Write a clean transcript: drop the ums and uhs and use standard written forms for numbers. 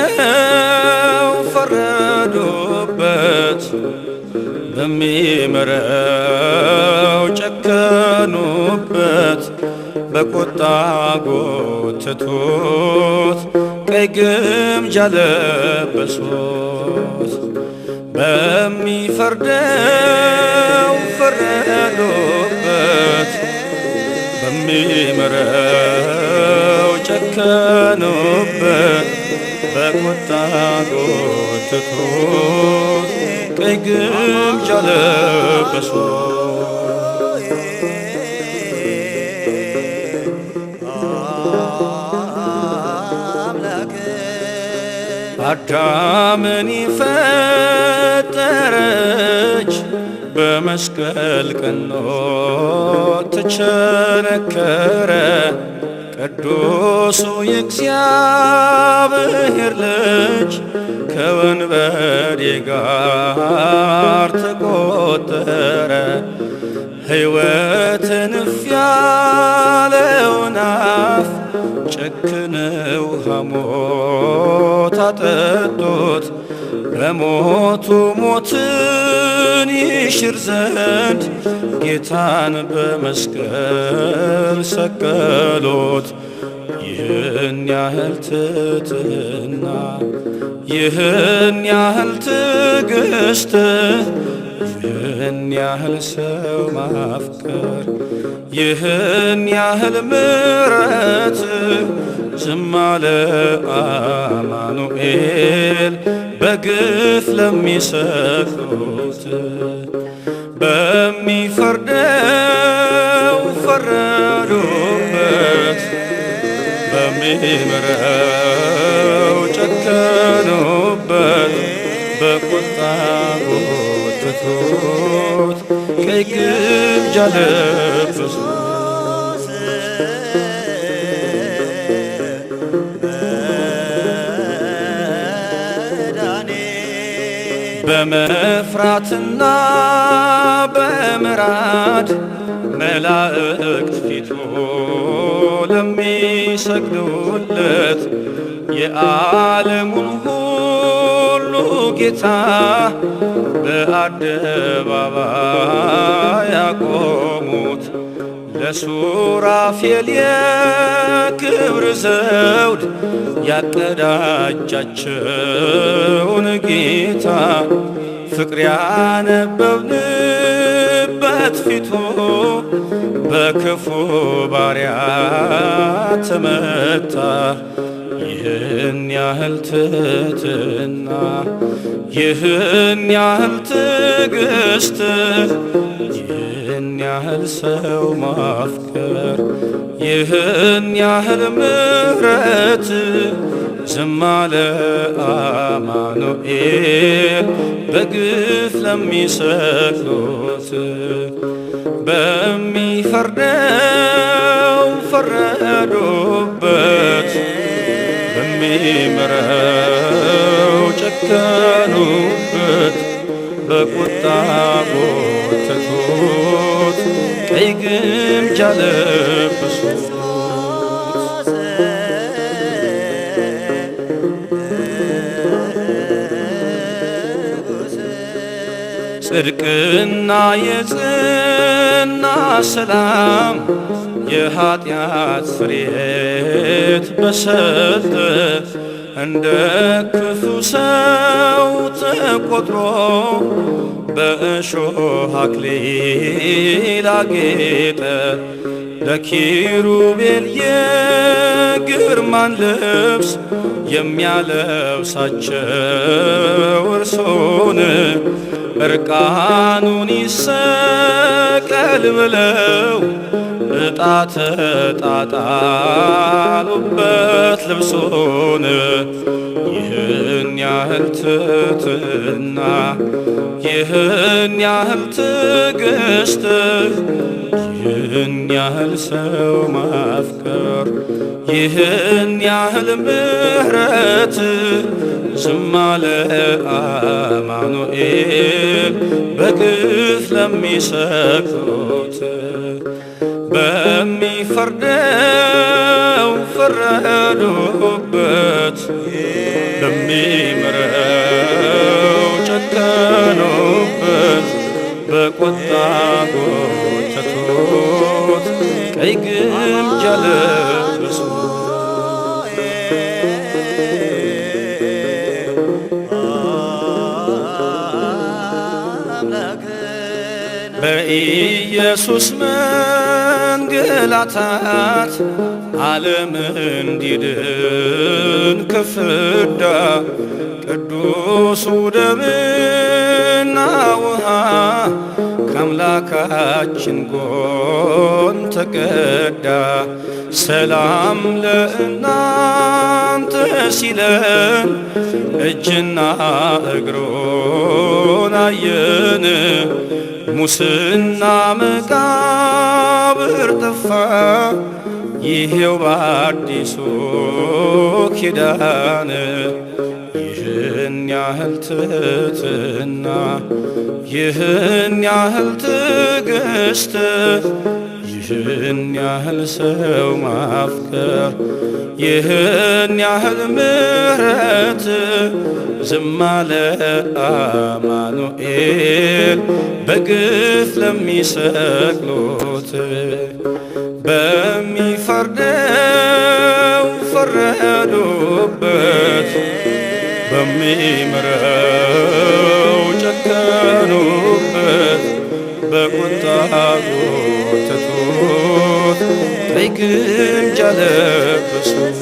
በሚፈርደው ፈረዱበት በሚምረው ጨከኑበት በቁጣ ጎተቱት ቀይ ግምጃ ለበሱት በሚፈርደው ፈረዱበት በሚምረው ጨከኑበት በቁጣ ጎተቱት ቀይ ግምጃ ለበሱት አዳምን ፈጠረች በመስቀል ቀኖ ተቸነከረ ቅዱሱ የእግዚአብሔር ልጅ ከወንበዴ ጋር ተቆጠረ ሕይወትን እፍ ያለውን አፍ ጨክነው ሐሞት አጠጡት በሞቱ ሞትን ይሽር ዘንድ ጌታን በመስቀል ሰቀሉት ይህን ያህል ትሕትና ይህን ያህል ትዕግስት ይህን ያህል ሰው ማፍቀር ይህን ያህል ምሕረት ዝም አለ አማኑኤል በግፍ ለሚሰቅሉት በሚፈርደው ፈረዱበት በሚምረው ጨከኑበት በቁጣ ጎተቱት ቀይ ግምጃ ለበሱት በመፍራትና በምራድ መላእክት ፊቱ ለሚሰግዱለት የዓለሙን ሁሉ ጌታ በአደባባይ ያቆሙት ለሱራፌል የክብር ዘውድ ያቀዳጃቸውን ጌታ ፍቅር ያነበብንበት ፊቱ በክፉ ባሪያ ተመታ ይህን ያህል ትሕትና ይህን ያህል ትዕግስት ይህን ያህል ሰው ማፍቀር ይህን ያህል ምሕረት ዝም አለ አማኑኤል በግፍ ለሚሰቅሉት በሚፈርደው ፈረዱበት በሚምረው ጨከኑበት በቁጣ ጎተቱት ቀይ ግምጃ ለበሱት ጽድቅና የጽና ሰላም የኃጢአት ፍሬት በሰጠ እንደ ክፉ ሰው ተቆጥሮ በእሾህ አክሊል አጌጠ ለኪሩቤል የግርማን ልብስ የሚያለብሳቸው እርሶን እርቃኑን ይሰቀል ብለው ዕጣ ተጣጣሉበት ልብሶን። ይህን ያህል ትሕትና ይህን ያህል ትዕግስት ይህን ያህል ሰው ማፍቀር ይህን ያህል ምሕረት ዝም አለ አማኑኤል በግፍ ለሚሰቅሉት። በሚፈርደው ፈረዱበት በሚምረው ጨከኑበት በቁጣ ጎተቱት ቀይ ግምጃ ለበሱት። በኢየሱስ መንገላታት ዓለም እንዲድን ከፍዳ ቅዱሱ ደምና ውሃ ከአምላካችን ጎን ተቀዳ። ሰላም ለእናንተ ሲለን እጅና እግሮን አየን። ሙስና መቃብር ጠፋ ይሄው በአዲሱ ኪዳን። ይህን ያህል ትሕትና ይህን ያህል ትዕግስት ይህን ያህል ሰው ማፍቀር ይህን ያህል ምሕረት ዝም አለ አማኑኤል በግፍ ለሚሰቅሉት። በሚፈርደው ፈረዱበት በሚምረው ጨከኑበት በቁጣ ጎተቱት ቀይ ግምጃ ለበሱት።